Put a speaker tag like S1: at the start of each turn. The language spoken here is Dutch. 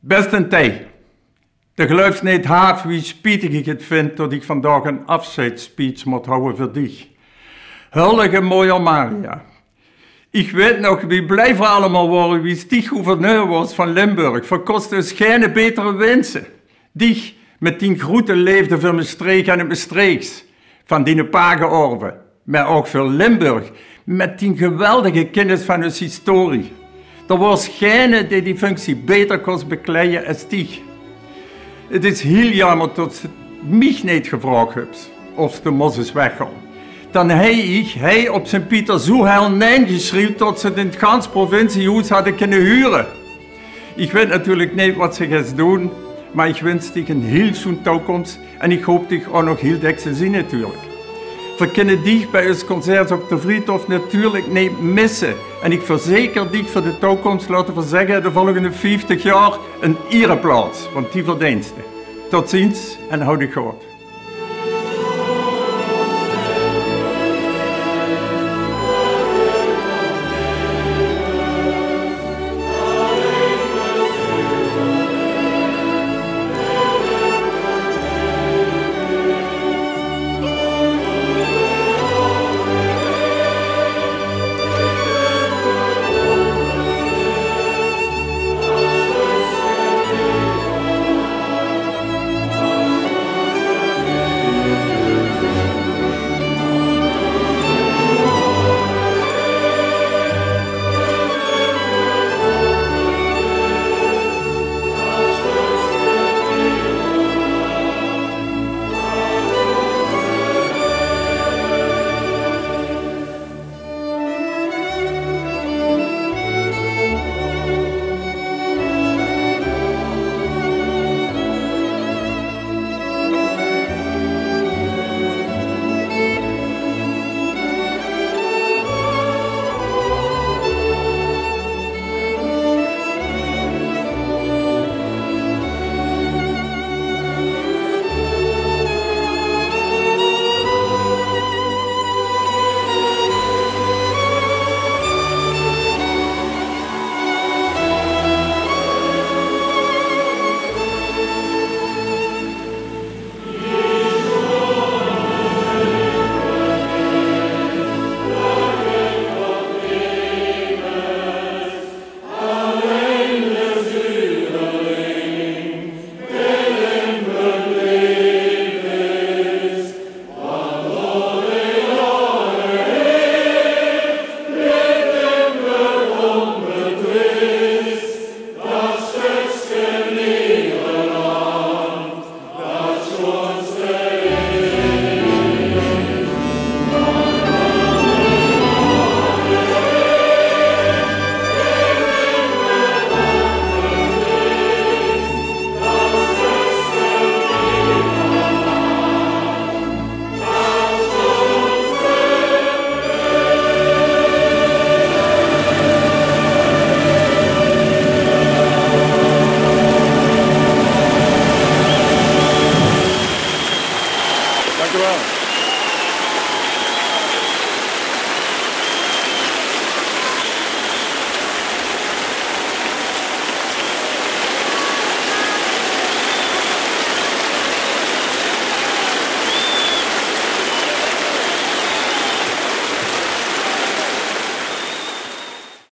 S1: Beste Thij, de gelooft niet haaf wie spietig ik het vind dat ik vandaag een afscheidsspeech moet houden voor dich. Huldige mooie Maria. Ik weet nog wie blij voor allemaal worden wie stieg gouverneur was van Limburg. Verkost dus geen betere wensen. Dich met die groeten leefde voor mijn streek en mijn streeks. Van die pagenorven, maar ook voor Limburg. Met die geweldige kennis van hun historie. Er was geen die functie beter kon bekleiden als dich. Het is heel jammer dat ze mij niet gevraagd heeft of de Moses weggaan. Dan hij op Sint-Pieter zo heel nee geschreven dat ze het in het ganse provinciehuis hadden kunnen huren. Ik weet natuurlijk niet wat ze gaan doen, maar ik wens dich een heel zo'n toekomst en ik hoop dich ook nog heel dik te zien natuurlijk. We kunnen dich bij ons concert op de Friedhof natuurlijk niet missen. En ik verzeker dich voor de toekomst, laten we zeggen, de volgende 50 jaar een ereplaats, want die verdient ze. Tot ziens en hou dich goed.